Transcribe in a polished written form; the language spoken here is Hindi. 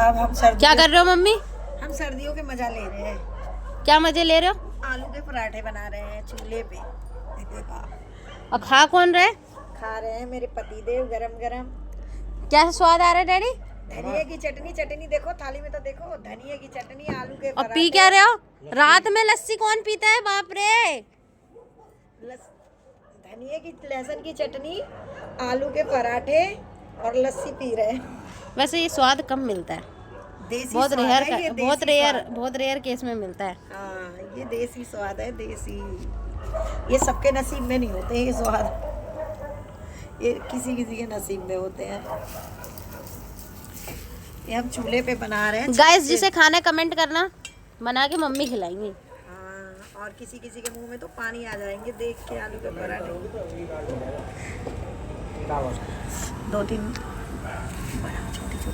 अब हम सर्दी क्या कर रहे हो मम्मी? हम सर्दियों के मजा ले रहे हैं। क्या मजे ले रहे हो? आलू के पराठे बना रहे हैं चूल्हे पे। और खा कौन रहे? खा रहे हैं मेरे पतिदेव गरम गरम। क्या स्वाद आ रहा है डैडी? धनिया की चटनी, चटनी देखो थाली में तो देखो, धनिया की चटनी, आलू के और पराठे। पी क्या रहे हो? रात में लस्सी कौन पीता है? बाप रे। धनिया की, लहसुन की चटनी, आलू के पराठे और लस्सी पी रहे हैं। वैसे ये स्वाद कम मिलता है, देसी बहुत स्वाद रेयर है का, ये, बहुत देसी रेयर, स्वाद। बहुत रेयर केस में मिलता है। हाँ, ये देसी स्वाद है, देसी। ये सबके नसीब में नहीं होते ये स्वाद, ये किसी किसी के नसीब में होते हैं। ये हम चूल्हे पे बना रहे हैं। गाइस जिसे खाना कमेंट करना, बना के मम्मी खिलाएंगी। हाँ, और किसी किसी के मुंह में तो पानी आ जाएंगे देख के आलू के पराठे। 2-3 छोटी छोटी